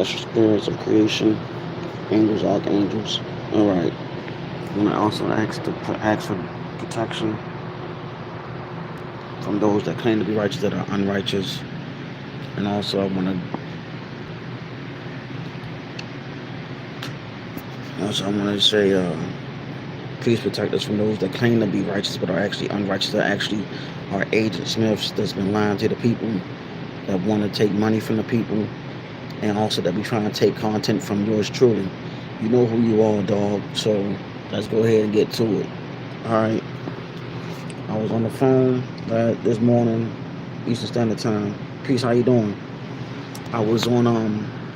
special spirits of creation, angels, archangels. All right. And I also ask for protection from those that claim to be righteous that are unrighteous. And also, I want to say, please protect us from those that claim to be righteous but are actually unrighteous. That actually are agent Smiths that's been lying to the people, that want to take money from the people, and also that be trying to take content from yours truly. You know who you are, dog. So let's go ahead and get to it. All right. I was on the phone this morning, Eastern Standard Time. Peace. How you doing? I was on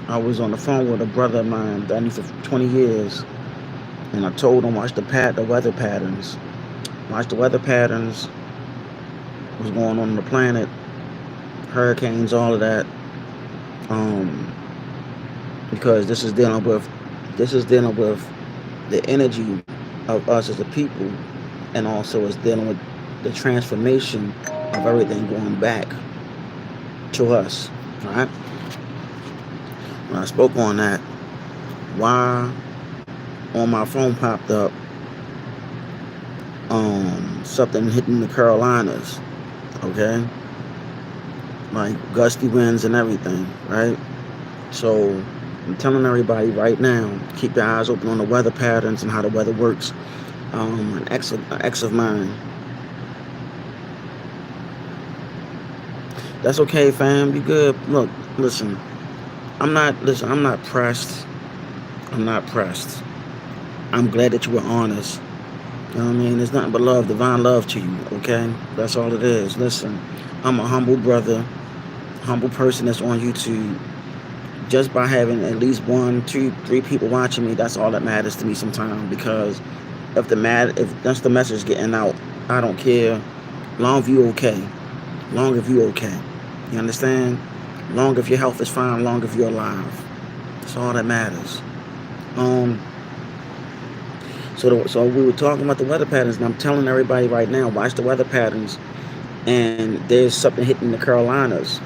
I was on the phone with a brother of mine that I knew for 20 years, and I told him the weather patterns. Watch the weather patterns. What's going on the planet? Hurricanes, all of that. Because this is dealing with the energy of us as a people, and also it's dealing with the transformation of everything going back to us. All right. When I spoke on that, why on my phone popped up something hitting the Carolinas, okay? Like gusty winds and everything, right? So I'm telling everybody right now, keep your eyes open on the weather patterns and how the weather works. An ex of mine. That's okay, fam. You good? Look, listen. I'm not pressed. I'm not pressed. I'm glad that you were honest. You know what I mean? There's nothing but love, divine love to you, okay? That's all it is. Listen, I'm a humble brother, humble person that's on YouTube. Just by having at least 1, 2, 3 people watching me, that's all that matters to me sometimes. Because if that's the message getting out, I don't care. Long if you okay. Long if you okay. You understand? Long if your health is fine. Long if you're alive. That's all that matters. So we were talking about the weather patterns, and I'm telling everybody right now, watch the weather patterns, and there's something hitting the Carolinas.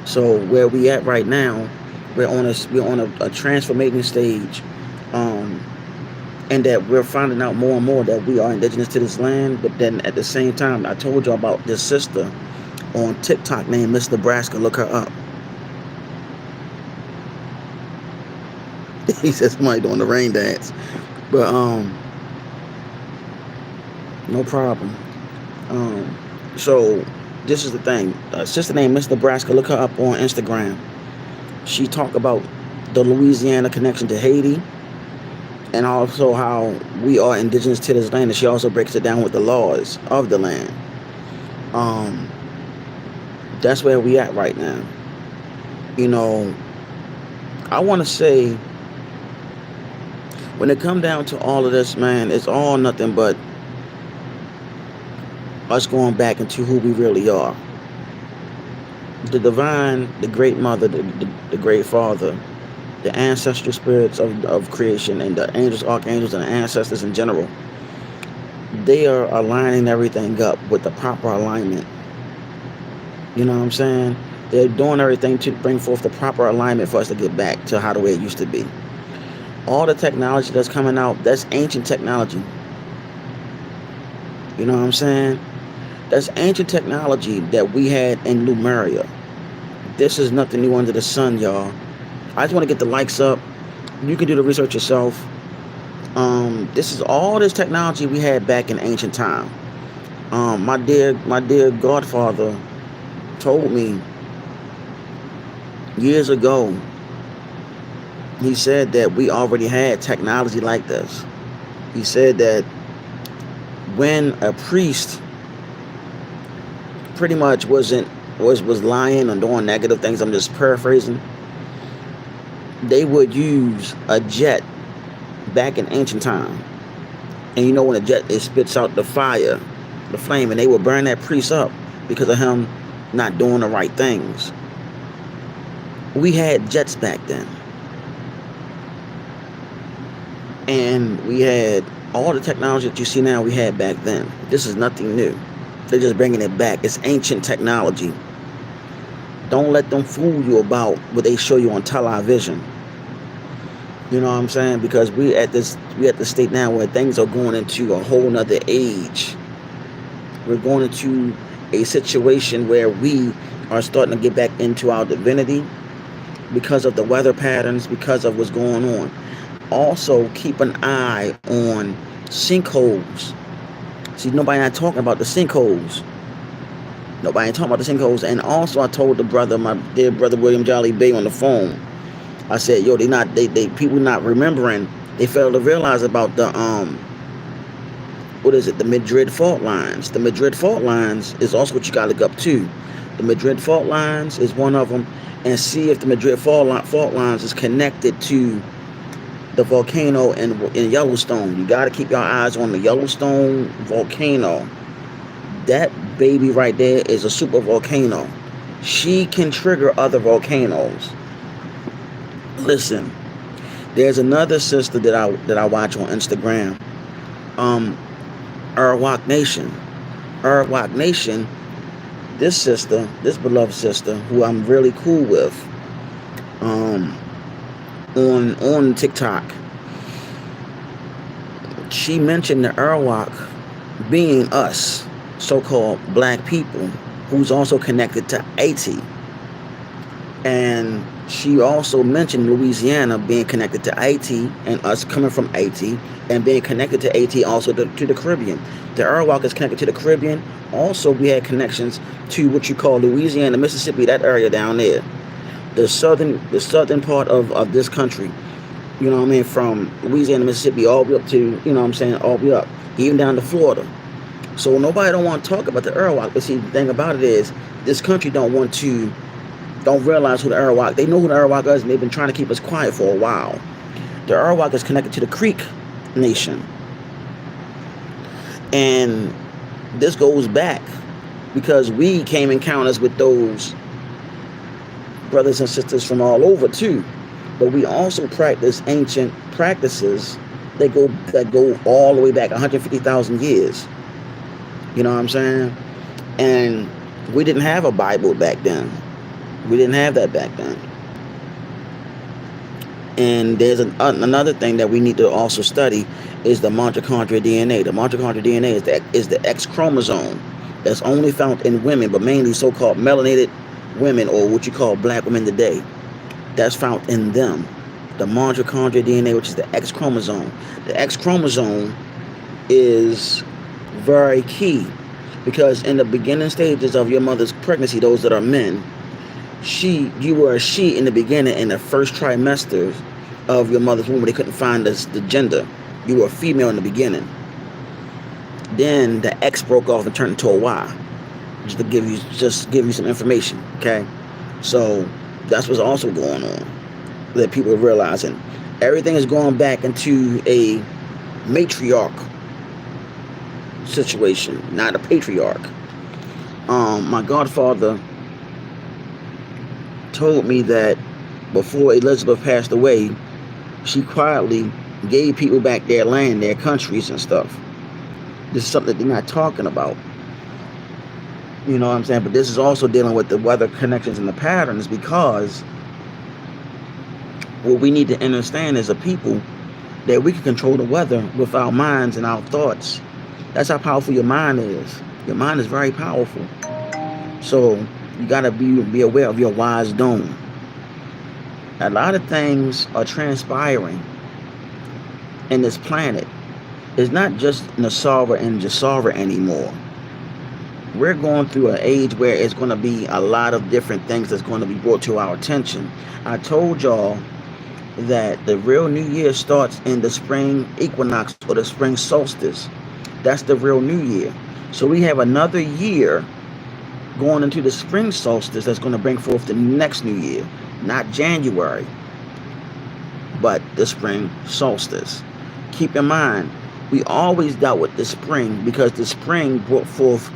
So where we at right now, we're on a transformating stage, and that we're finding out more and more that we are indigenous to this land. But then at the same time, I told you about this sister on TikTok named Miss Nebraska. Look her up. He says somebody doing the rain dance. But no problem. So this is the thing. A sister named Miss Nebraska. Look her up on Instagram. She talked about the Louisiana connection to Haiti, and also how we are indigenous to this land. And she also breaks it down with the laws of the land. That's where we at right now. You know, I want to say, when it come down to all of this, man, it's all nothing but us going back into who we really are. The divine, the great mother, the great father, the ancestral spirits of creation, and the angels, archangels, and the ancestors in general, they are aligning everything up with the proper alignment. You know what I'm saying? They're doing everything to bring forth the proper alignment for us to get back to how the way it used to be. All the technology that's coming out, that's ancient technology. You know what I'm saying? That's ancient technology that we had in Lemuria. This is nothing new under the sun, y'all. I just want to get the likes up. You can do the research yourself. This is all this technology we had back in ancient time. My dear godfather told me years ago. He said that we already had technology like this. He said that when a priest pretty much was lying or doing negative things, I'm just paraphrasing, they would use a jet back in ancient time. And you know, when a jet, it spits out the fire, the flame, and they would burn that priest up because of him not doing the right things. We had jets back then. And we had all the technology that you see now, we had back then. This is nothing new. They're just bringing it back. It's ancient technology. Don't let them fool you about what they show you on television. You know what I'm saying? Because we at the state now where things are going into a whole nother age. We're going into a situation where we are starting to get back into our divinity because of the weather patterns, because of what's going on. Also, keep an eye on sinkholes. See, nobody not talking about the sinkholes. Nobody ain't talking about the sinkholes. And also, I told the brother, my dear brother William Jolly Bay, on the phone. I said, yo, they people not remembering. They fail to realize about the what is it? The Madrid fault lines. The Madrid fault lines is also what you got to look up too. The Madrid fault lines is one of them, and see if the Madrid fault lines is connected to the volcano in Yellowstone. You got to keep your eyes on the Yellowstone volcano. That baby right there is a super volcano. She can trigger other volcanoes. Listen, there's another sister that I watch on Instagram. Arawak Nation. Arawak Nation, this sister, this beloved sister, who I'm really cool with, on TikTok, she mentioned the Arawak being us, so-called black people, who's also connected to Haiti. And she also mentioned Louisiana being connected to Haiti, and us coming from Haiti, and being connected to Haiti also to the Caribbean. The Arawak is connected to the Caribbean. Also, we had connections to what you call Louisiana, Mississippi, that area down there. The southern part of this country. You know what I mean? From Louisiana, Mississippi, all the way up to, you know what I'm saying, all the way up, even down to Florida. So nobody don't want to talk about the Arawak. But see, the thing about it is, this country don't realize who the Arawak. They know who the Arawak is, and they've been trying to keep us quiet for a while. The Arawak is connected to the Creek Nation. And this goes back because we came encounters with those brothers and sisters from all over too. But we also practice ancient practices that go all the way back 150,000 years. You know what I'm saying? And we didn't have a Bible back then. We didn't have that back then. And there's another thing that we need to also study is the mitochondrial DNA. The mitochondrial DNA is the X chromosome that's only found in women, but mainly so-called melanated women, or what you call black women today. That's found in them. The mitochondrial DNA, which is the X chromosome. The X chromosome is very key because in the beginning stages of your mother's pregnancy, those that are men, you were a she in the beginning, in the first trimester of your mother's womb. They couldn't find the gender. You were a female in the beginning. Then the X broke off and turned into a Y. Just to give you some information, okay? So that's what's also going on that people are realizing. Everything is going back into a matriarch situation, not a patriarch. My godfather told me that before Elizabeth passed away, she quietly gave people back their land, their countries and stuff. This is something that they're not talking about. You know what I'm saying? But this is also dealing with the weather connections and the patterns, because what we need to understand as a people, that we can control the weather with our minds and our thoughts. That's how powerful your mind is. Your mind is very powerful. So you got to be aware of your wise dome. A lot of things are transpiring in this planet. It's not just Nasara and Jasara anymore. We're going through an age where it's going to be a lot of different things that's going to be brought to our attention. I told y'all that the real new year starts in the spring equinox, or the spring solstice. That's the real new year. So we have another year going into the spring solstice that's going to bring forth the next new year. Not January, but the spring solstice. Keep in mind, we always dealt with the spring because the spring brought forth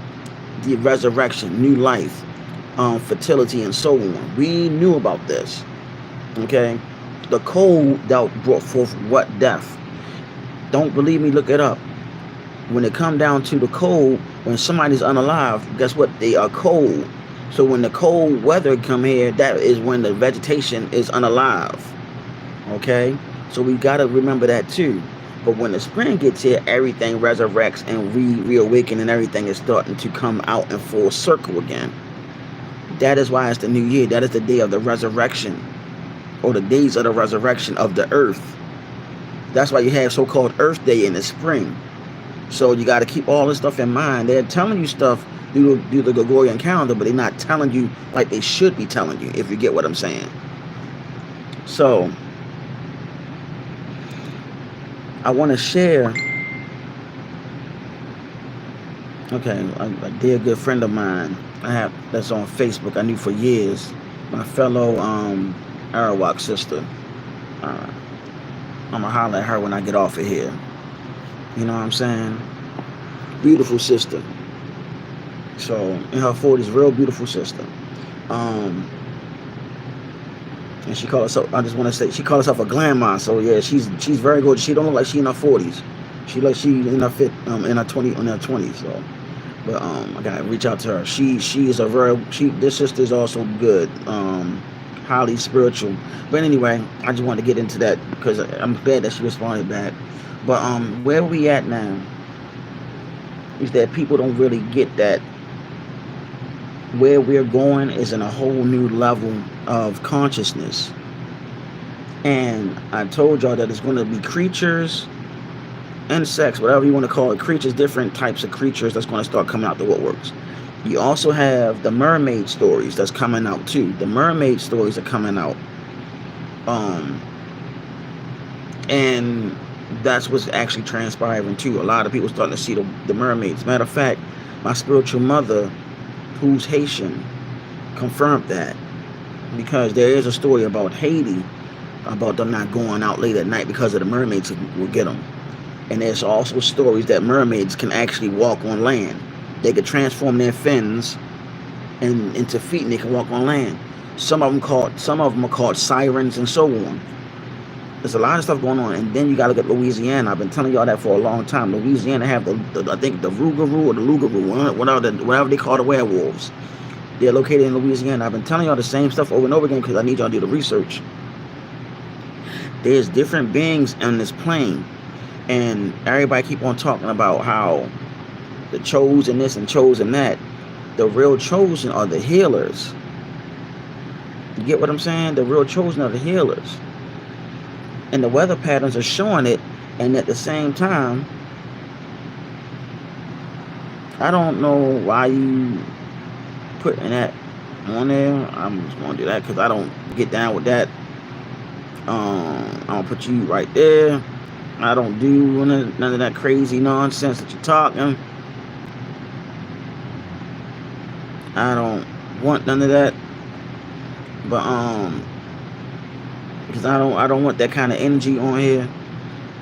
the resurrection, new life, fertility, and so on. We knew about this. Okay? The cold brought forth what? Death. Don't believe me? Look it up. When it come down to the cold, when somebody's unalive, guess what? They are cold. So when the cold weather come here, that is when the vegetation is unalive. Okay? So we got to remember that too. But when the spring gets here, everything resurrects and reawaken, and everything is starting to come out in full circle again. That is why it's the new year. That is the day of the resurrection, or the days of the resurrection of the earth. That's why you have so-called Earth Day in the spring. So you got to keep all this stuff in mind. They're telling you stuff through the Gregorian calendar, but they're not telling you like they should be telling you, if you get what I'm saying. So I want to share. Okay, a dear good friend of mine I have that's on Facebook. I knew for years. My fellow Arawak sister. I'm gonna holler at her when I get off of here. You know what I'm saying? Beautiful sister. So in her 40s, real beautiful sister. And she called herself. I just want to say she called herself a grandma. So yeah, she's very good. She don't look like she in her 40s. She like she in her in her 20s. So, but I gotta reach out to her. She is a very this sister is also good. Highly spiritual. But anyway, I just wanted to get into that because I'm glad that she responded back. But where we at now is that people don't really get that where we're going is in a whole new level of consciousness. And I told y'all that it's going to be creatures, insects, whatever you want to call it, creatures, different types of creatures that's going to start coming out the woodworks. You also have the mermaid stories that's coming out too. The mermaid stories are coming out. And that's what's actually transpiring too. A lot of people starting to see the mermaids. Matter of fact, my spiritual mother, who's Haitian, confirmed that, because there is a story about Haiti, about them not going out late at night because of the mermaids will get them. And there's also stories that mermaids can actually walk on land. They could transform their fins into feet, and they can walk on land. Some of them are called sirens, and so on. There's a lot of stuff going on. And then you got to look at Louisiana. I've been telling y'all that for a long time. Louisiana have I think the Rougarou or the Lougarou, whatever they call the werewolves. They're located in Louisiana. I've been telling y'all the same stuff over and over again because I need y'all to do the research. There's different beings on this plane, and everybody keep on talking about how the chosen this and chosen that. The real chosen are the healers. You get what I'm saying? The real chosen are the healers. And the weather patterns are showing it. And at the same time, I don't know why you putting that on there. I'm just going to do that because I don't get down with that. I'm going to put you right there. I don't do none of that crazy nonsense that you're talking. I don't want none of that. But because I don't want that kind of energy on here.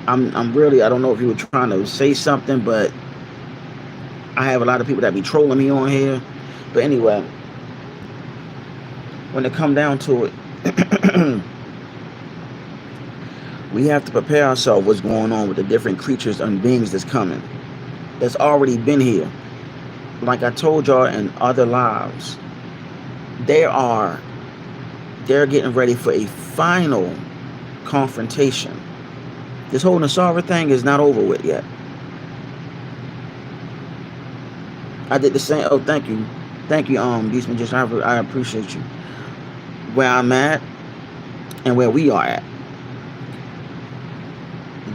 I'm really, I don't know if you were trying to say something, but I have a lot of people that be trolling me on here. But anyway, when it come down to it, we have to prepare ourselves what's going on with the different creatures and beings that's coming, that's already been here. Like I told y'all in other lives, they're getting ready for a final confrontation. This whole Nasara thing is not over with yet. I did the same. Oh, thank you, Beast Magician. I appreciate you. Where I'm at and where we are at.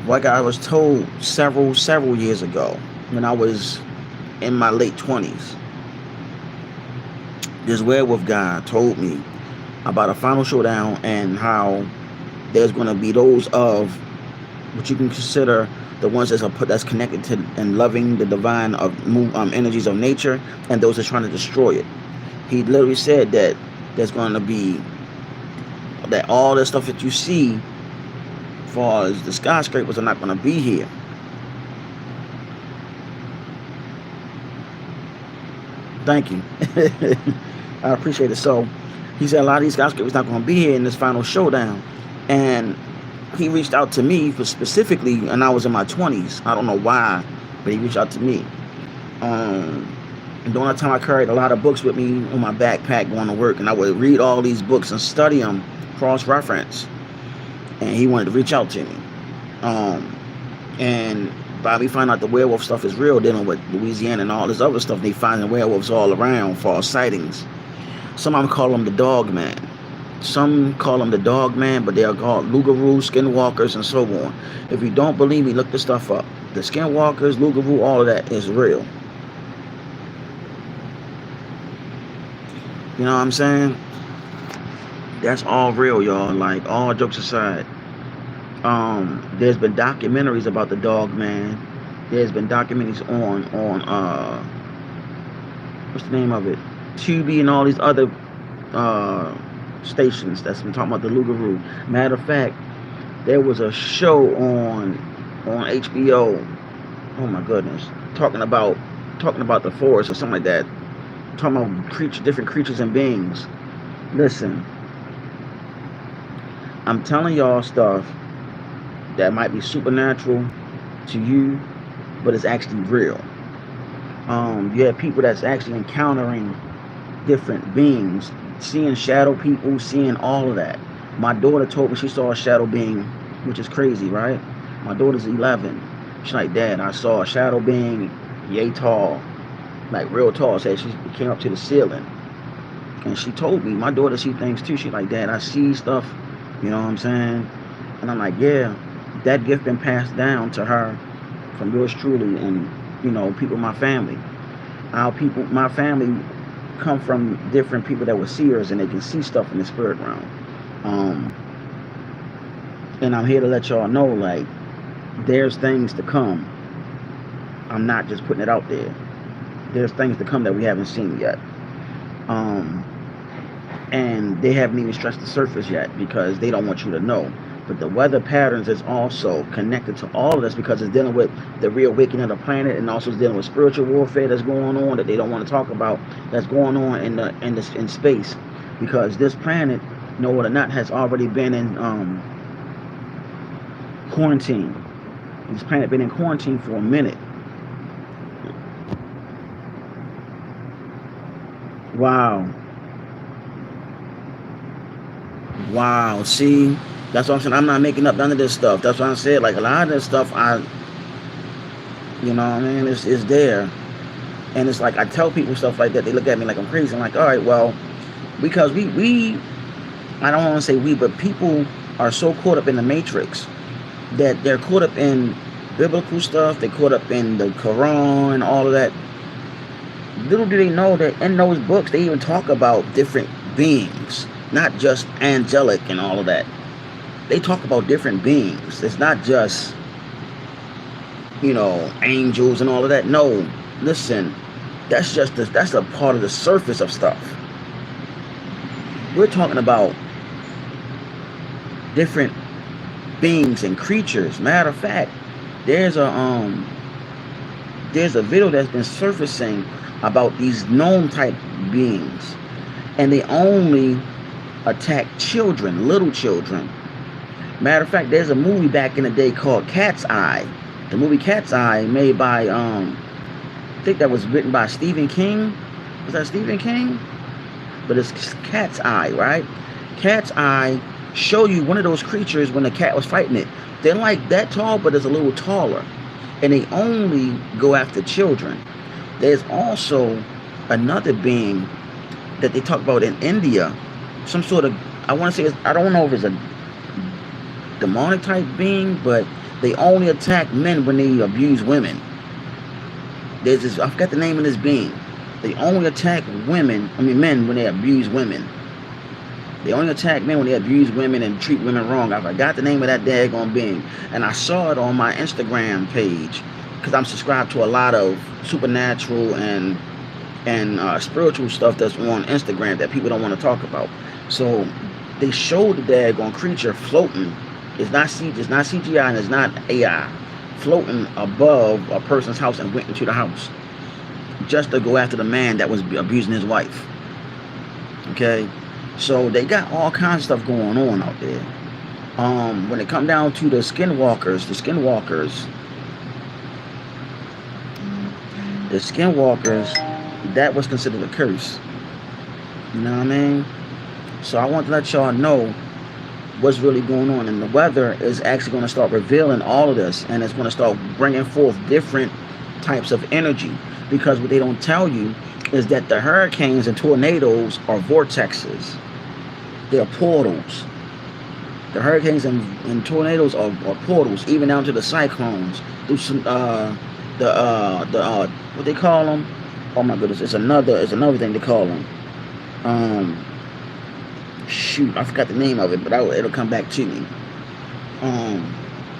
Like I was told several years ago, when I was in my late 20s, this werewolf guy told me about a final showdown and how there's going to be those of what you can consider the ones that's connected to and loving the divine energies of nature, and those that are trying to destroy it. He literally said that there's going to be that all the stuff that you see, as far as the skyscrapers, are not going to be here. Thank you. I appreciate it. So he said a lot of these skyscrapers not going to be here in this final showdown. And he reached out to me for specifically, and I was in my 20s. I don't know why, but he reached out to me. And during that time, I carried a lot of books with me on my backpack going to work, and I would read all these books and study them, cross-reference. And he wanted to reach out to me. And by me finding out the werewolf stuff is real, dealing with Louisiana and all this other stuff, they finding werewolves all around, false sightings. Some of them call them the dog man. Some call them the dog man, but they are called Lugaroo, skinwalkers, and so on. If you don't believe me, look the stuff up. The skinwalkers, Lugaroo, all of that is real. You know what I'm saying? That's all real, y'all. Like, all jokes aside. There's been documentaries about the dog man. There's been documentaries on what's the name of it? Tubi and all these other stations that's been talking about the Lugaroo. Matter of fact, there was a show on HBO. Oh my goodness, talking about the forest or something like that. Talking about different creatures and beings. Listen, I'm telling y'all stuff that might be supernatural to you, but it's actually real. You have people that's actually encountering different beings, seeing shadow people, seeing all of that. My daughter told me she saw a shadow being, which is crazy, right? My daughter's 11. She's like, Dad, I saw a shadow being, yay tall, like real tall. Said she came up to the ceiling, and she told me, my daughter see things too. She's like, Dad, I see stuff. You know what I'm saying? And I'm like, yeah, that gift been passed down to her from yours truly, and people in my family. My family come from different people that were seers, and they can see stuff in the spirit realm. And I'm here to let y'all know, like, there's things to come. I'm not just putting it out there. There's things to come that we haven't seen yet. And they haven't even stretched the surface yet because they don't want you to know. But the weather patterns is also connected to all of this because it's dealing with the reawakening of the planet, and also it's dealing with spiritual warfare that's going on that they don't want to talk about, that's going on in space. Because this planet, know it or not, has already been in quarantine. This planet been in quarantine for a minute. Wow, see, that's what I'm saying. I'm not making up none of this stuff. That's what I said. Like, a lot of this stuff, you know what I mean, it's there. And it's like, I tell people stuff like that, they look at me like I'm crazy. I'm like, all right, well, because we I don't want to say we, but people are so caught up in the matrix that they're caught up in biblical stuff, they're caught up in the Quran, all of that. Little do they know that in those books, they even talk about different beings, not just angelic and all of that. They talk about different beings. It's not just, angels and all of that. No, listen, that's a part of the surface of stuff. We're talking about different beings and creatures. Matter of fact, there's a video that's been surfacing about these gnome type beings, and they only attack children, little children. Matter of fact, there's a movie back in the day called Cat's Eye. The movie Cat's Eye, made by I think that was written by Stephen King. Was that Stephen King? But it's Cat's Eye, right? Cat's Eye show you one of those creatures when the cat was fighting it. They're like that tall, but it's a little taller, and they only go after children. There's also another being that they talk about in India, some sort of, I want to say, I don't know if it's a demonic type being, but they only attack men when they abuse women. There's this, I forgot the name of this being. They only attack men when they abuse women. They only attack men when they abuse women and treat women wrong. I forgot the name of that daggone being, and I saw it on my Instagram page because I'm subscribed to a lot of supernatural and spiritual stuff that's on Instagram that people don't want to talk about. So they showed the daggone creature floating. It's not CGI and it's not AI. Floating above a person's house and went into the house just to go after the man that was abusing his wife. Okay, so they got all kinds of stuff going on out there. When it come down to the skinwalkers, That was considered a curse. You know what I mean? So I want to let y'all know what's really going on. And the weather is actually going to start revealing all of this. And it's going to start bringing forth different types of energy. Because what they don't tell you is that the hurricanes and tornadoes are vortexes. They're portals. The hurricanes and tornadoes are portals, even down to the cyclones. Through some what they call them? Oh my goodness, it's another thing they call them. Shoot, I forgot the name of it, but it'll come back to me.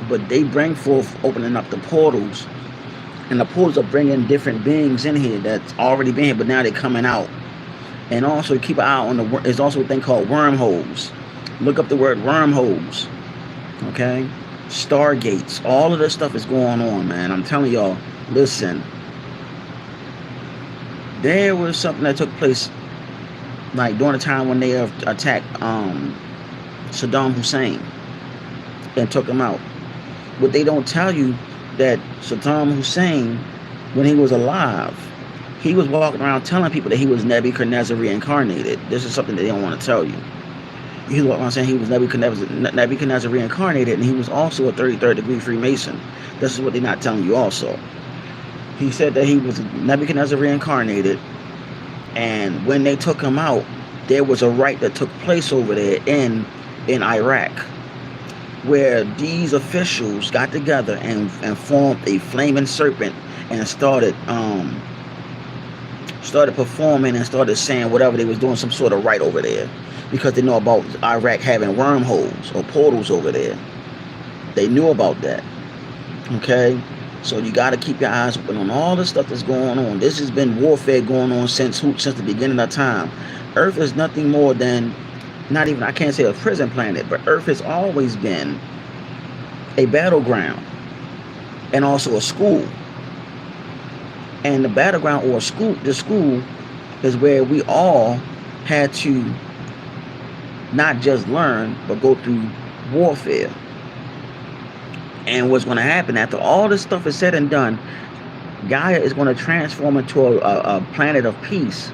But they bring forth opening up the portals, and the portals are bringing different beings in here that's already been here, but now they're coming out. And also keep an eye on there's also a thing called wormholes. Look up the word wormholes. Okay? Stargates. All of this stuff is going on, man. I'm telling y'all, listen. There was something that took place like during the time when they attacked Saddam Hussein and took him out. What they don't tell you that Saddam Hussein, when he was alive, he was walking around telling people that he was Nebuchadnezzar reincarnated. This is something they don't want to tell you. He was walking around saying he was Nebuchadnezzar reincarnated, and he was also a 33rd degree Freemason. This is what they're not telling you also. He said that he was Nebuchadnezzar reincarnated, and when they took him out, there was a rite that took place over there in Iraq, where these officials got together and formed a flaming serpent and started performing and started saying whatever they was doing, some sort of rite over there, because they know about Iraq having wormholes or portals over there. They knew about that. Okay? So you got to keep your eyes open on all the stuff that's going on. This has been warfare going on since the beginning of time. Earth is nothing more than, not even, I can't say a prison planet, but Earth has always been a battleground and also a school. And the battleground or the school is where we all had to not just learn, but go through warfare. And what's going to happen after all this stuff is said and done, Gaia is going to transform into a planet of peace,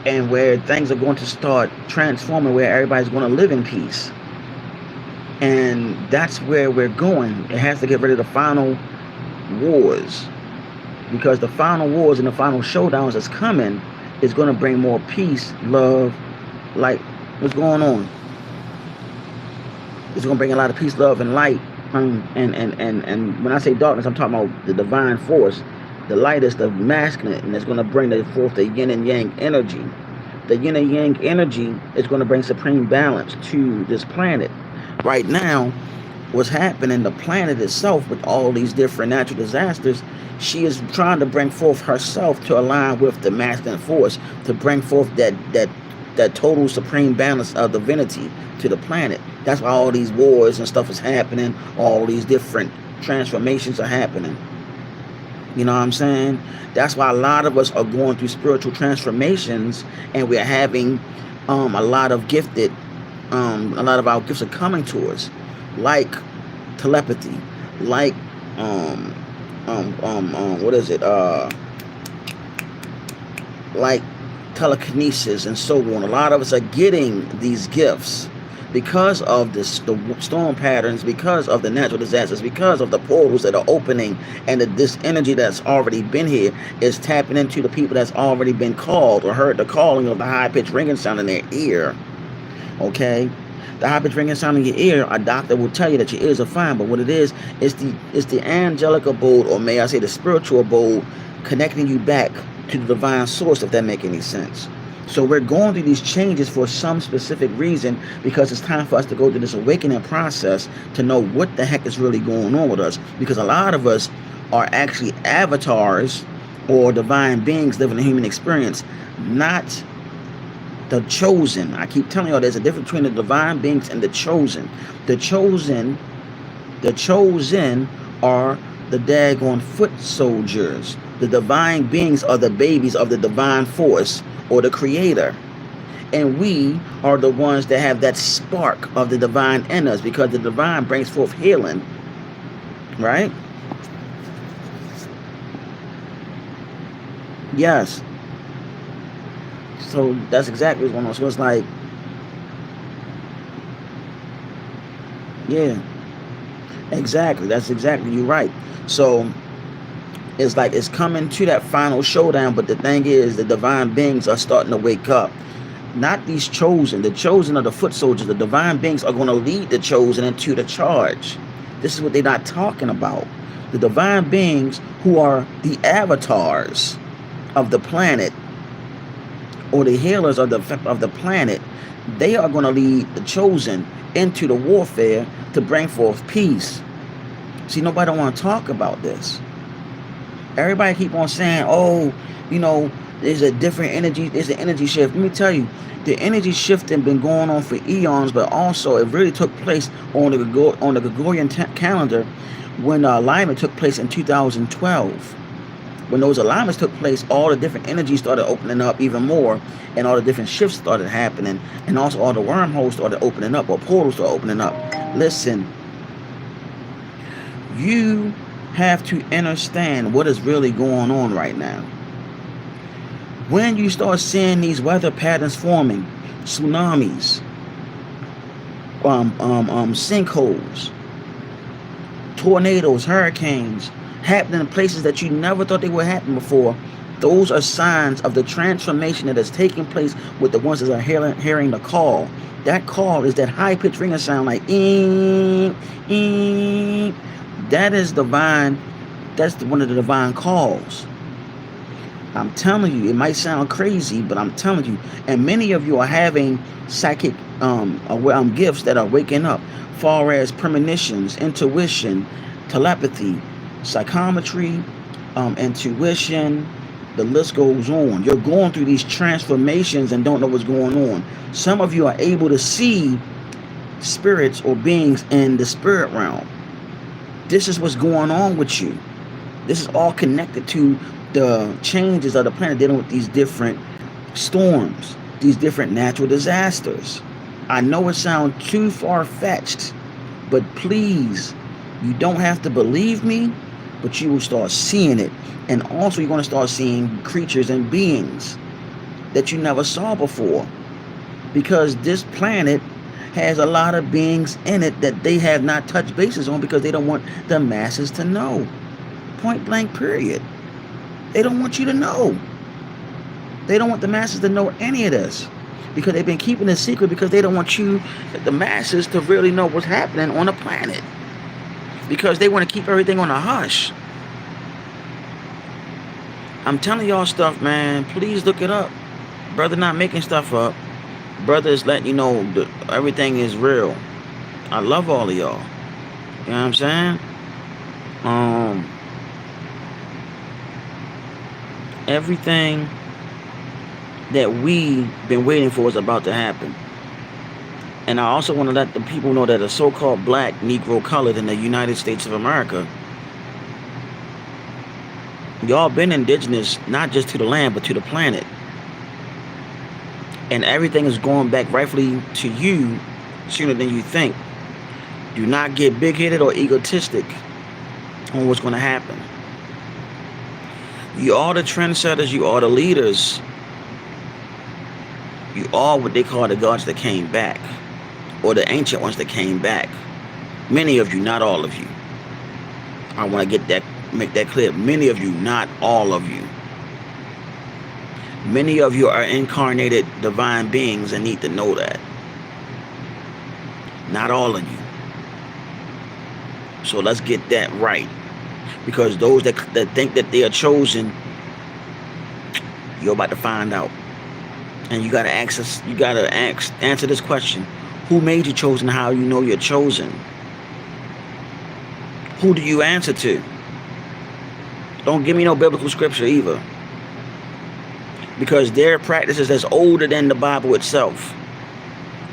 and where things are going to start transforming, where everybody's going to live in peace. And that's where we're going. It has to get rid of the final wars, because the final wars and the final showdowns that's coming is going to bring more peace, love, light. What's going on? It's going to bring a lot of peace, love, and light. And when I say darkness, I'm talking about the divine force. The light is the masculine, and it's going to bring forth the yin and yang energy. The yin and yang energy is going to bring supreme balance to this planet. Right now, what's happening, the planet itself, with all these different natural disasters, she is trying to bring forth herself to align with the masculine force, to bring forth that total supreme balance of divinity to the planet. That's why all these wars and stuff is happening. All these different transformations are happening. You know what I'm saying? That's why a lot of us are going through spiritual transformations, and we're having a lot of our gifts are coming to us, like telepathy, like what is it? Like telekinesis and so on. A lot of us are getting these gifts because of the storm patterns, because of the natural disasters, because of the portals that are opening, and this energy that's already been here is tapping into the people that's already been called or heard the calling of the high-pitched ringing sound in their ear. Okay? The high-pitched ringing sound in your ear, a doctor will tell you that your ears are fine, but what it is the angelic abode, or may I say the spiritual abode, connecting you back to the divine source, if that makes any sense. So we're going through these changes for some specific reason, because it's time for us to go through this awakening process to know what the heck is really going on with us. Because a lot of us are actually avatars or divine beings living a human experience, not the chosen. I keep telling y'all there's a difference between the divine beings and the chosen. The chosen are the daggone foot soldiers. The divine beings are the babies of the divine force or the creator. And we are the ones that have that spark of the divine in us, because the divine brings forth healing. Right? Yes. So that's exactly what's going on. So it's like, yeah, exactly. That's exactly, you're right. So it's like it's coming to that final showdown, but the thing is, the divine beings are starting to wake up. Not these chosen. The chosen are the foot soldiers. The divine beings are going to lead the chosen into the charge. This is what they're not talking about. The divine beings, who are the avatars of the planet, or the healers of the planet, they are going to lead the chosen into the warfare to bring forth peace. See, nobody don't want to talk about this. Everybody keep on saying, "Oh, you know, there's a different energy. There's an energy shift." Let me tell you, the energy shifting been going on for eons, but also it really took place on the Gregorian calendar when the alignment took place in 2012. When those alignments took place, all the different energies started opening up even more, and all the different shifts started happening, and also all the wormholes started opening up, or portals started opening up. Listen, you have to understand what is really going on right now. When you start seeing these weather patterns forming, tsunamis, sinkholes, tornadoes, hurricanes, happening in places that you never thought they would happen before, those are signs of the transformation that is taking place with the ones that are hearing the call. That call is that high-pitched ringing sound like "ee, ee." That is divine. That's one of the divine calls. I'm telling you, it might sound crazy, but I'm telling you. And many of you are having psychic gifts that are waking up, far as premonitions, intuition, telepathy, psychometry, intuition. The list goes on. You're going through these transformations and don't know what's going on. Some of you are able to see spirits or beings in the spirit realm. This is what's going on with you. This is all connected to the changes of the planet, dealing with these different storms, these different natural disasters. I know it sounds too far-fetched, but please, you don't have to believe me, but you will start seeing it. And also you're going to start seeing creatures and beings that you never saw before, because this planet has a lot of beings in it that they have not touched bases on, because they don't want the masses to know. Point blank, period. They don't want you to know. They don't want the masses to know any of this, because they've been keeping it secret, because they don't want you, the masses, to really know what's happening on the planet, because they want to keep everything on a hush. I'm telling y'all stuff, man. Please look it up. Brother not making stuff up. Brother is letting you know that everything is real. I love all of y'all. You know what I'm saying? Everything that we been waiting for is about to happen. And I also want to let the people know that a so-called black Negro colored in the United States of America, y'all been indigenous not just to the land but to the planet. And everything is going back rightfully to you sooner than you think. Do not get big-headed or egotistic on what's going to happen. You are the trendsetters. You are the leaders. You are what they call the gods that came back, or the ancient ones that came back. Many of you, not all of you. I want to make that clear. Many of you, not all of you. Many of you are incarnated divine beings and need to know that. Not all of you. So let's get that right. Because those that think that they are chosen, you're about to find out. And you gotta answer this question. Who made you chosen? How you know you're chosen? Who do you answer to? Don't give me no biblical scripture either. Because their practices that's older than the Bible itself,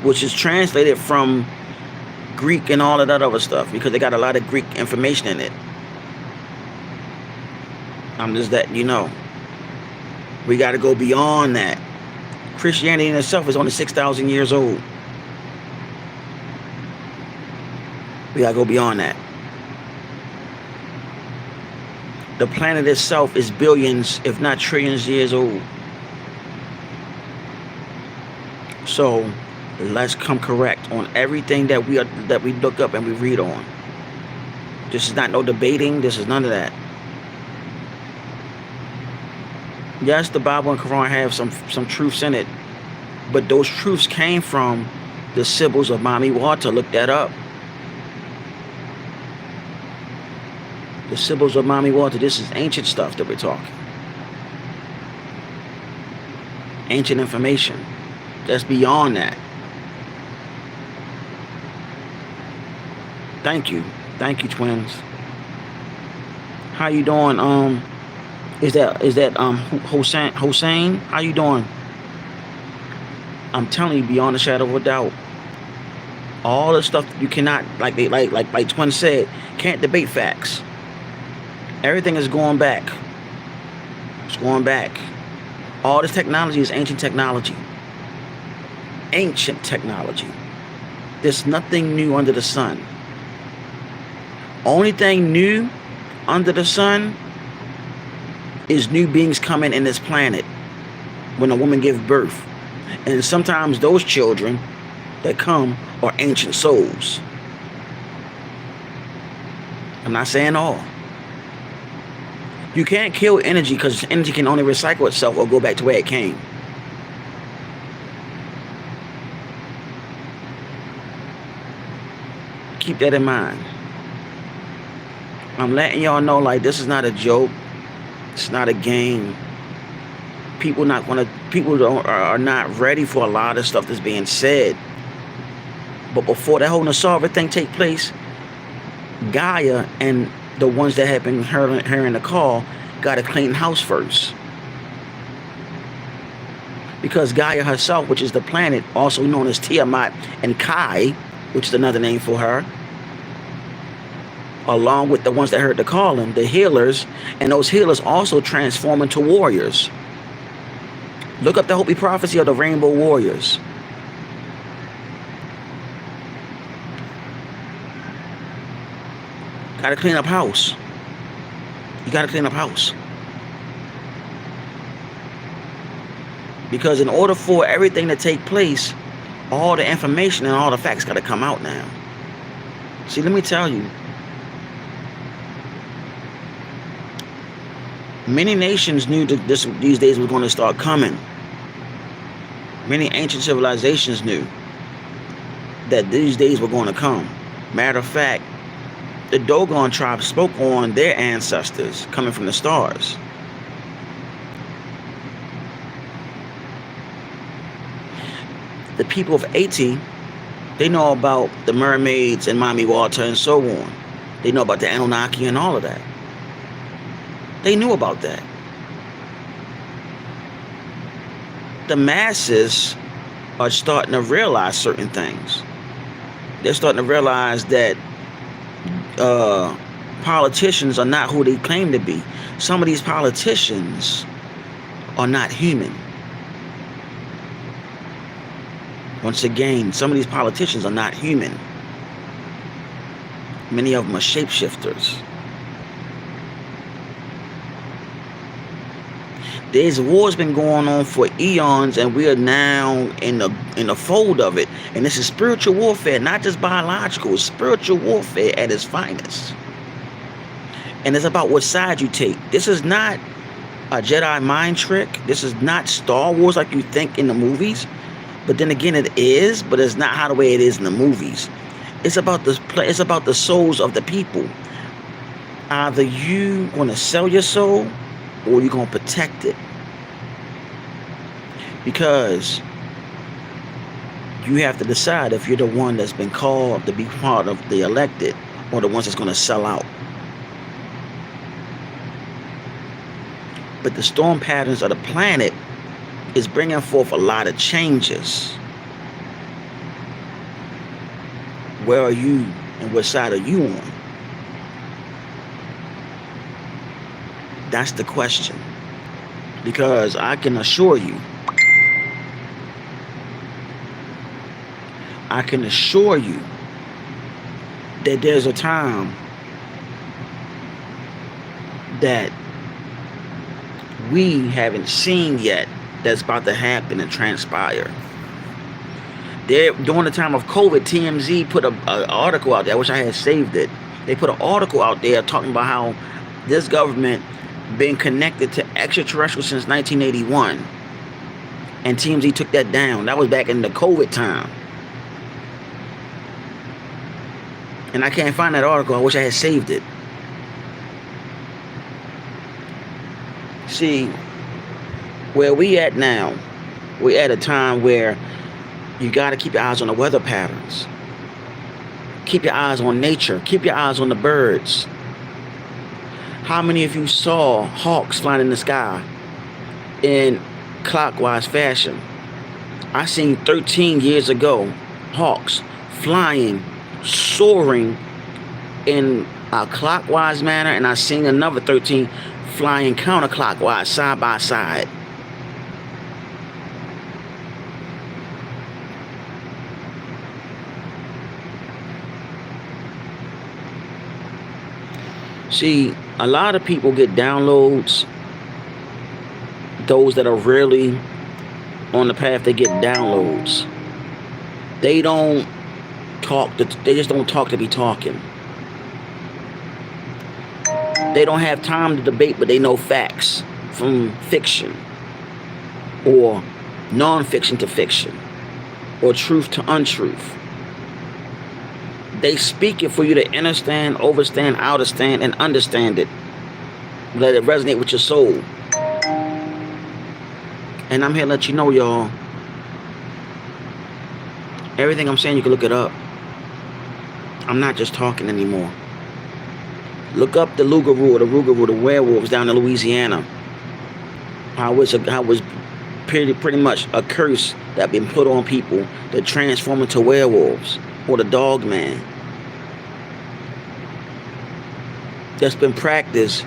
which is translated from Greek and all of that other stuff, because they got a lot of Greek information in it. I'm just letting you know. We got to go beyond that. Christianity in itself is only 6,000 years old. We got to go beyond that. The planet itself is billions, if not trillions years old. So let's come correct on everything that we look up and we read on. This is not no debating. This is none of that. Yes, the Bible and Quran have some truths in it, but those truths came from the Sibyls of Mami Wata. Look that up. The Sibyls of Mami Wata. This is ancient stuff that we're talking. Ancient information. That's beyond that. Thank you, twins. How you doing? Is that Hossein? How you doing? I'm telling you, beyond a shadow of a doubt, all the stuff you cannot, like Twin said, can't debate facts. Everything is going back. It's going back. All this technology is ancient technology. Ancient technology. There's nothing new under the sun. Only thing new under the sun is new beings coming in this planet when a woman gives birth. And sometimes those children that come are ancient souls. I'm not saying all. You can't kill energy because energy can only recycle itself or go back to where it came. Keep that in mind. I'm letting y'all know, like, this is not a joke. It's not a game. People are not ready for a lot of stuff that's being said. But before that whole Nasara thing take place, Gaia and the ones that have been hearing the call got to clean house first. Because Gaia herself, which is the planet, also known as Tiamat, and Kai, which is another name for her, along with the ones that heard the calling, the healers, and those healers also transform into warriors. Look up the Hopi prophecy of the Rainbow Warriors. Gotta clean up house. You gotta clean up house. Because in order for everything to take place, all the information and all the facts gotta come out now. See, let me tell you. Many nations knew that these days were going to start coming. Many ancient civilizations knew that these days were going to come. Matter of fact, the Dogon tribe spoke on their ancestors coming from the stars. The people of Haiti, they know about the mermaids and Mami Wata and so on. They know about the Anunnaki and all of that. They knew about that. The masses are starting to realize certain things. They're starting to realize that politicians are not who they claim to be. Some of these politicians are not human. Once again, some of these politicians are not human. Many of them are shapeshifters. There's wars been going on for eons, and we are now in the fold of it. And this is spiritual warfare, not just biological. It's spiritual warfare at its finest. And it's about what side you take. This is not a Jedi mind trick. This is not Star Wars like you think in the movies. But then again, it is, but it's not how the way it is in the movies. It's about the souls of the people. Either you going to sell your soul, or you're going to protect it. Because you have to decide if you're the one that's been called to be part of the elected, or the ones that's going to sell out. But the storm patterns of the planet is bringing forth a lot of changes. Where are you, and what side are you on? That's the question. Because I can assure you that there's a time that we haven't seen yet that's about to happen and transpire. There, during the time of COVID, TMZ put an article out there. I wish I had saved it. They put an article out there talking about how this government been connected to extraterrestrials since 1981. And TMZ took that down. That was back in the COVID time. And I can't find that article. I wish I had saved it. See, where we at now, we're at a time where you got to keep your eyes on the weather patterns. Keep your eyes on nature. Keep your eyes on the birds. How many of you saw hawks flying in the sky in clockwise fashion? I seen 13 years ago hawks flying, soaring in a clockwise manner, and I seen another 13 flying counterclockwise, side by side. See, a lot of people get downloads. Those that are really on the path, they get downloads. They don't talk. They just don't talk to be talking. They don't have time to debate, but they know facts from fiction, or non-fiction to fiction, or truth to untruth. They speak it for you to understand, overstand, understand, and understand it. Let it resonate with your soul. And I'm here to let you know, y'all, everything I'm saying, you can look it up. I'm not just talking anymore. Look up the Rougarou, the werewolves down in Louisiana. How it was pretty much a curse that been put on people to transform into werewolves, or the dog man. That's been practiced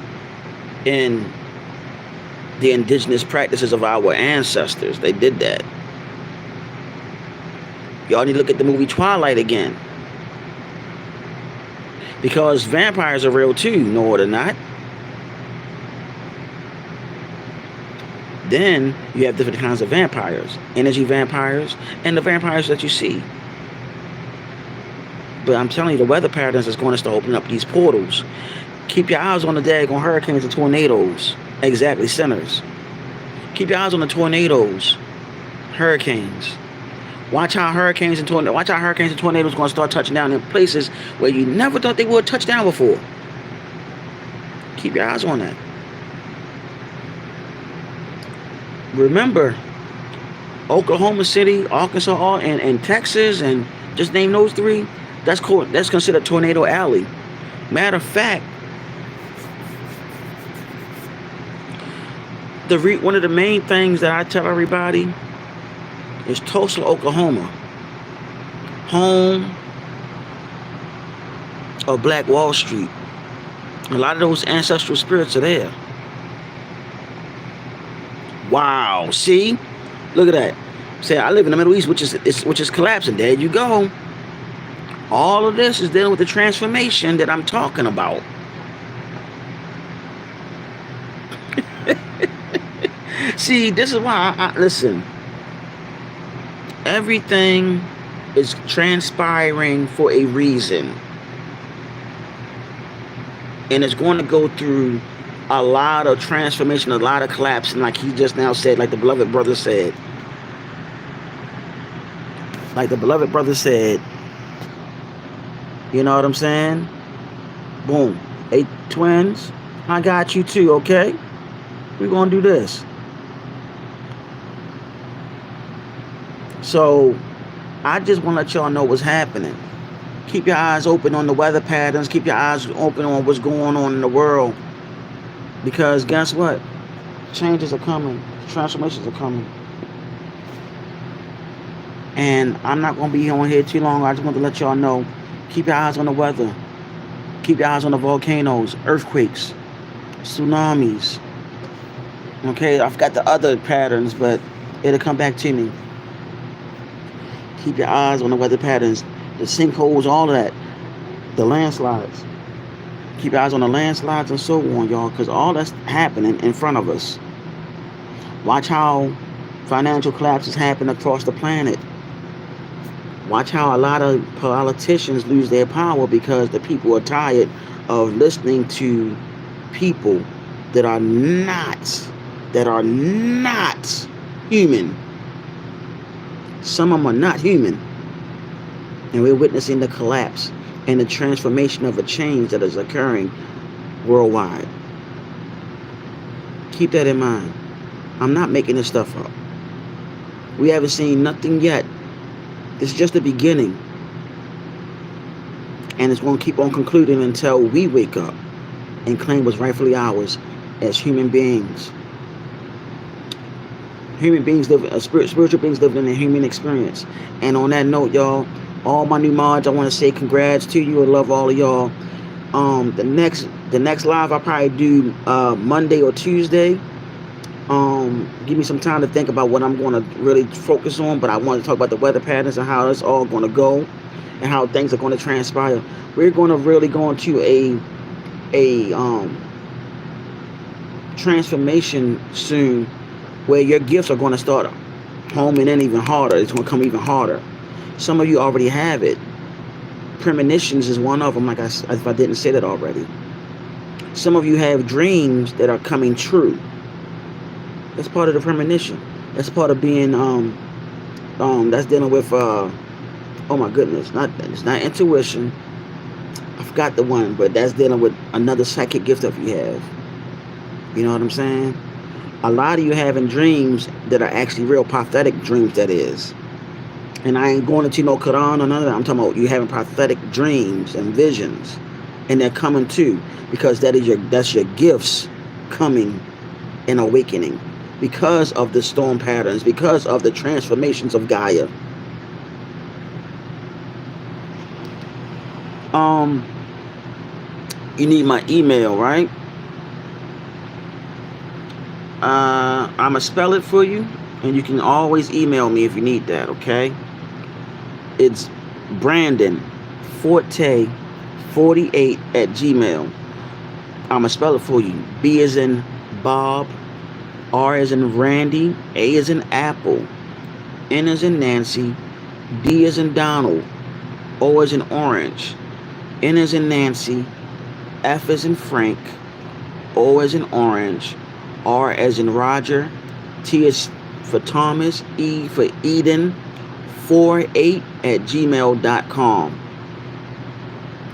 in the indigenous practices of our ancestors. They did that. Y'all need to look at the movie Twilight again. Because vampires are real too, no they're not. Then you have different kinds of vampires. Energy vampires, and the vampires that you see. But I'm telling you, the weather patterns is going to start opening up these portals. Keep your eyes on the daggone hurricanes and tornadoes. Exactly, sinners. Keep your eyes on the tornadoes, hurricanes. Watch how hurricanes and tornadoes going to start touching down in places where you never thought they would touch down before. Keep your eyes on that. Remember, Oklahoma City, Arkansas, and Texas, and just name those three. That's considered Tornado Alley. Matter of fact, one of the main things that I tell everybody is Tulsa, Oklahoma, home of Black Wall Street. A lot of those ancestral spirits are there. Wow, see? Look at that. Say, I live in the Middle East, which is collapsing. There you go. All of this is dealing with the transformation that I'm talking about. See, this is why I listen. Everything is transpiring for a reason. And it's going to go through a lot of transformation, a lot of collapsing, like he just now said, like the beloved brother said. Like the beloved brother said. You know what I'm saying? Boom. Hey, twins, I got you too, okay? We're going to do this. So, I just want to let y'all know what's happening. Keep your eyes open on the weather patterns. Keep your eyes open on what's going on in the world. Because guess what? Changes are coming. Transformations are coming. And I'm not going to be on here too long. I just want to let y'all know. Keep your eyes on the weather. Keep your eyes on the volcanoes, earthquakes, tsunamis. Okay, I forgot the other patterns, but it'll come back to me. Keep your eyes on the weather patterns, the sinkholes, all of that, the landslides. Keep your eyes on the landslides and so on, y'all, because all that's happening in front of us. Watch how financial collapses happen across the planet. Watch how a lot of politicians lose their power because the people are tired of listening to people that are not human. Some of them are not human. And we're witnessing the collapse and the transformation of a change that is occurring worldwide. Keep that in mind. I'm not making this stuff up. We haven't seen nothing yet. This is just the beginning. And it's going to keep on concluding until we wake up and claim what's rightfully ours as human beings. Human beings live, spiritual beings living in a human experience. And on that note, y'all, all my new mods, I want to say congrats to you. I love all of y'all. The next live I'll probably do Monday or Tuesday. Give me some time to think about what I'm going to really focus on, but I want to talk about the weather patterns and how it's all going to go and how things are going to transpire. We're going to really go into a transformation soon where your gifts are going to start homing in even harder. It's going to come even harder. Some of you already have it. Premonitions is one of them, like if I didn't say that already. Some of you have dreams that are coming true. That's part of the premonition. That's part of being that's dealing with oh my goodness, it's not intuition. I forgot the one, but that's dealing with another psychic gift that you have. You know what I'm saying? A lot of you having dreams that are actually real prophetic dreams, that is. And I ain't going into no Quran or none of that. I'm talking about you having prophetic dreams and visions, and they're coming too, because that's your gifts coming and awakening. Because of the storm patterns, because of the transformations of Gaia. You need my email, right? I'ma spell it for you, and you can always email me if you need that, okay? It's Brandon Forte 48 at Gmail. I'ma spell it for you. B as in Bob, R as in Randy, A as in Apple, N as in Nancy, D as in Donald, O as in Orange, N as in Nancy, F as in Frank, O as in Orange, R as in Roger, T as for Thomas, E for Eden, 48 at gmail.com.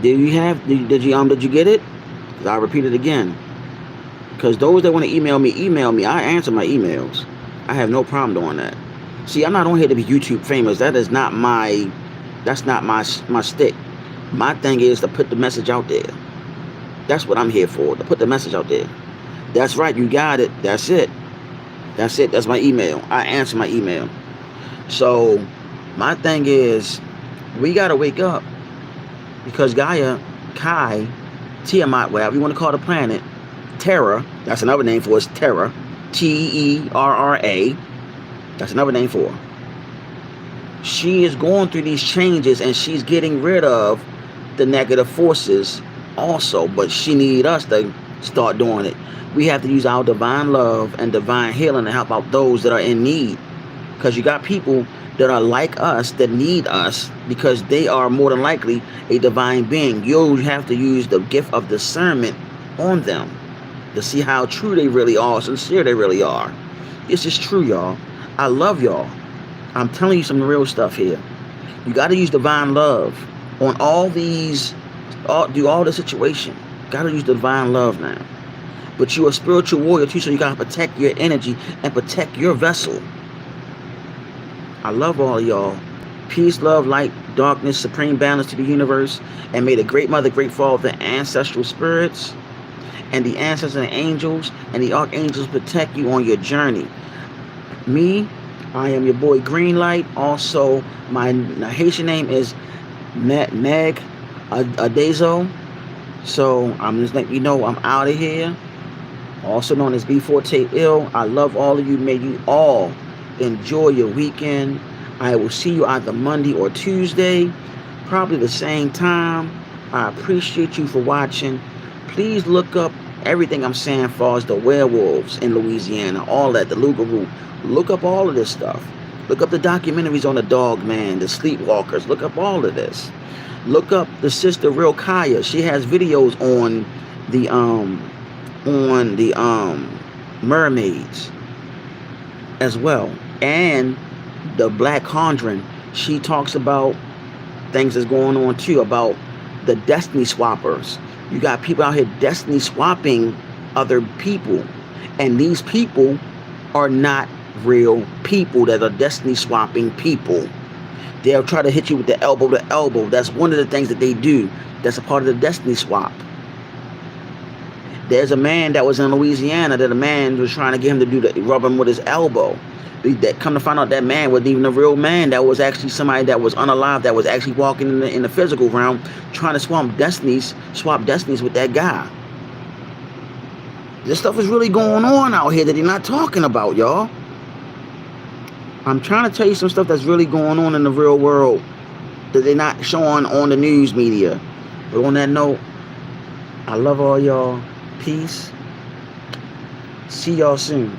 Did you get it? I'll repeat it again. Because those that want to email me. I answer my emails. I have no problem doing that. See, I'm not on here to be YouTube famous. That's not my stick. My thing is to put the message out there. That's what I'm here for, to put the message out there. That's right, you got it. That's it. That's my email. I answer my email. So my thing is, we got to wake up. Because Gaia, Kai, Tiamat, whatever you want to call the planet, Terra, that's another name for it, Terra, Terra, that's another name for her. She is going through these changes and she's getting rid of the negative forces also, but she needs us to start doing it. We have to use our divine love and divine healing to help out those that are in need, because you got people that are like us that need us because they are more than likely a divine being. You'll have to use the gift of discernment on them to see how true they really are, sincere they really are. This is true, y'all. I love y'all. I'm telling you some real stuff here. You got to use divine love on all these, do all the situation. Got to use divine love now. But you're a spiritual warrior too, so you got to protect your energy and protect your vessel. I love all of y'all. Peace, love, light, darkness, supreme balance to the universe. And may the great mother, great father, ancestral spirits, and the ancestors and angels and the archangels protect you on your journey. Me, I am your boy Greenlight. Also, my Haitian name is Meg Adezo. So I'm just letting you know I'm out of here. Also known as B4T Ill. I love all of you. May you all enjoy your weekend. I will see you either Monday or Tuesday, probably the same time. I appreciate you for watching. Please look up everything I'm saying as far as the werewolves in Louisiana, all that, the Lougarou. Look up all of this stuff. Look up the documentaries on the Dog Man, the Sleepwalkers. Look up all of this. Look up the sister Real Kaya. She has videos on the mermaids as well. And the Black Conjuring. She talks about things that's going on too, about the destiny swappers. You got people out here destiny swapping other people. And these people are not real people that are destiny swapping people. They'll try to hit you with the elbow to elbow. That's one of the things that they do. That's a part of the destiny swap. There's a man that was in Louisiana that a man was trying to get him to do the rub him with his elbow. That come to find out that man wasn't even a real man. That was actually somebody that was unalive, that was actually walking in the physical realm, trying to swap destinies with that guy. This stuff is really going on out here that they're not talking about, y'all. I'm trying to tell you some stuff that's really going on in the real world that they're not showing on the news media. But on that note, I love all y'all. Peace. See y'all soon.